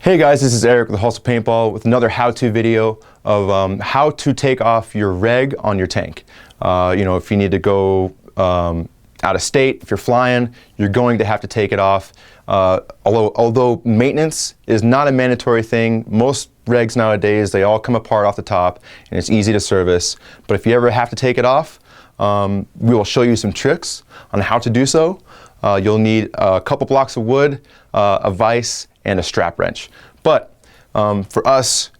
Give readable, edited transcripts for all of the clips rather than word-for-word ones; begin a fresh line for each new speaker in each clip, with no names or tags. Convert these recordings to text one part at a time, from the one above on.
Hey guys, this is Eric with Hustle Paintball with another how-to video of how to take off your reg on your tank. If you need to go out of state, if you're flying, you're going to have to take it off. Although maintenance is not a mandatory thing, most regs nowadays, they all come apart off the top and it's easy to service. But if you ever have to take it off, we will show you some tricks on how to do so. You'll need a couple blocks of wood, a vise, and a strap wrench. But for us,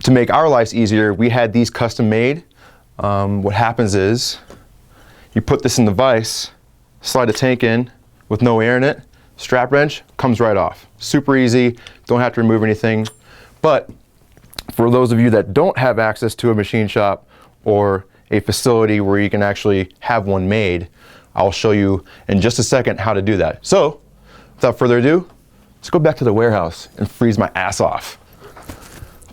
to make our lives easier, we had these custom made. What happens is, you put this in the vise, slide the tank in with no air in it, strap wrench comes right off. Super easy, don't have to remove anything. But for those of you that don't have access to a machine shop or a facility where you can actually have one made, I'll show you in just a second how to do that. So, without further ado, let's go back to the warehouse and freeze my ass off.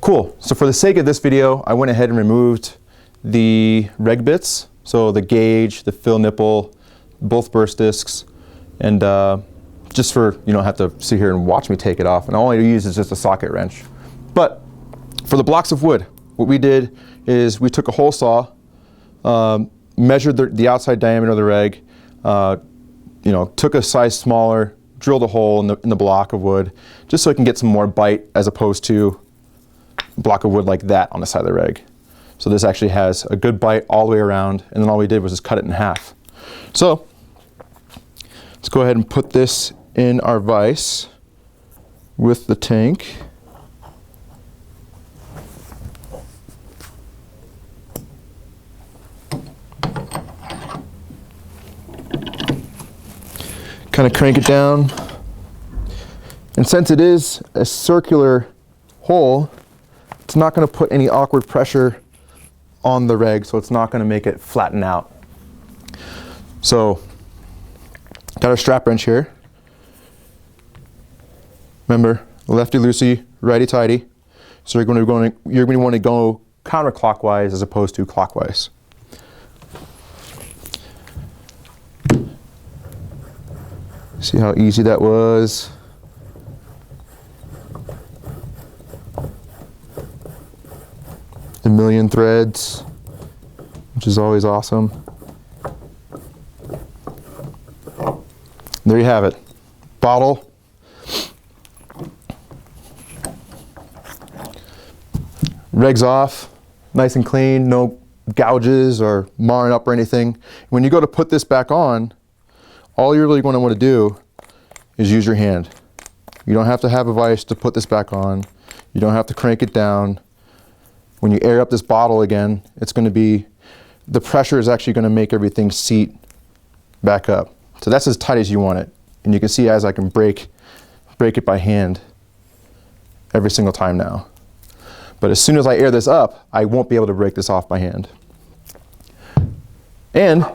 Cool, so for the sake of this video, I went ahead and removed the reg bits. So the gauge, the fill nipple, both burst discs, and just for you don't have to sit here and watch me take it off. And all I use is just a socket wrench. But for the blocks of wood, what we did is we took a hole saw, measured the outside diameter of the reg, took a size smaller, drilled a hole in the block of wood, just so I can get some more bite as opposed to a block of wood like that on the side of the reg. So this actually has a good bite all the way around, and then all we did was just cut it in half. So let's go ahead and put this in our vise with the tank. Kind of crank it down. And since it is a circular hole, it's not going to put any awkward pressure on the reg, so it's not going to make it flatten out. So, got our strap wrench here. Remember, lefty loosey, righty tighty. So you're going to want to go counterclockwise as opposed to clockwise. See how easy that was? A million threads, which is always awesome. There you have it. Bottle. Regs off, nice and clean, no gouges or marring up or anything. When you go to put this back on, all you're really going to want to do is use your hand. You don't have to have a vise to put this back on. You don't have to crank it down. When you air up this bottle again, it's going to be, the pressure is actually going to make everything seat back up. So that's as tight as you want it. And you can see as I can break it by hand every single time now. But as soon as I air this up, I won't be able to break this off by hand. And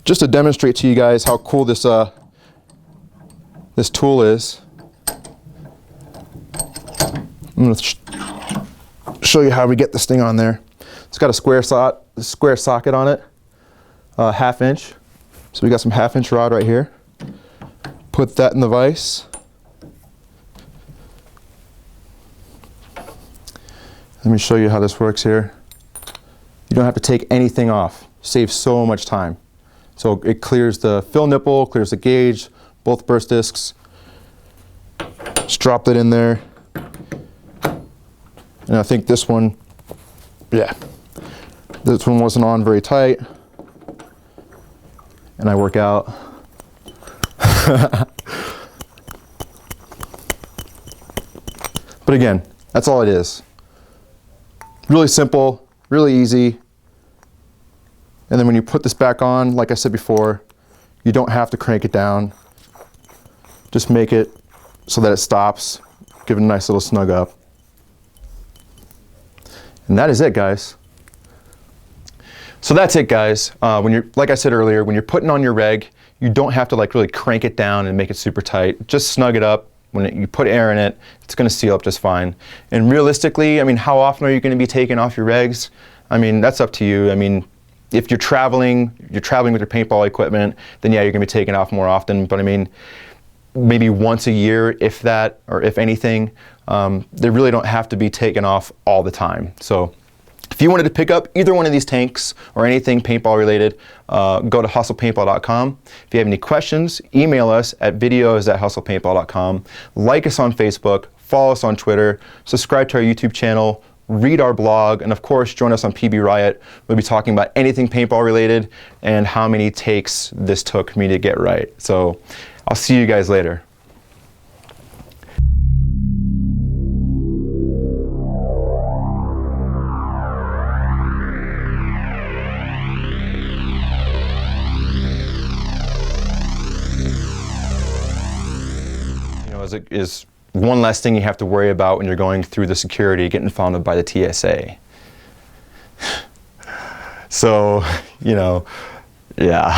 just to demonstrate to you guys how cool this tool is, I'm going to show you how we get this thing on there. It's got a square socket on it, 1/2 inch. So we got some 1/2 inch rod right here. Put that in the vise. Let me show you how this works here. You don't have to take anything off. Saves so much time. So it clears the fill nipple, clears the gauge, both burst discs. Just dropped it in there. And I think this one, yeah, this one wasn't on very tight. And I work out. But again, that's all it is. Really simple, really easy. And then when you put this back on, like I said before, you don't have to crank it down. Just make it so that it stops. Give it a nice little snug up. And that is it, guys. So that's it, guys. Like I said earlier, when you're putting on your reg, you don't have to really crank it down and make it super tight. Just snug it up. When you put air in it, it's going to seal up just fine. And realistically, how often are you going to be taking off your regs? That's up to you. If you're traveling with your paintball equipment, then yeah, you're going to be taking off more often. But maybe once a year, if that, or if anything. they really don't have to be taken off all the time. So if you wanted to pick up either one of these tanks or anything paintball related, go to hustlepaintball.com. If you have any questions, email us at videos@hustlepaintball.com. Like us on Facebook, follow us on Twitter, subscribe to our YouTube channel, read our blog, and of course join us on PB Riot. We'll be talking about anything paintball related and how many takes this took me to get right. So I'll see you guys later. Is one less thing you have to worry about when you're going through the security, getting found by the TSA. So, you know, yeah.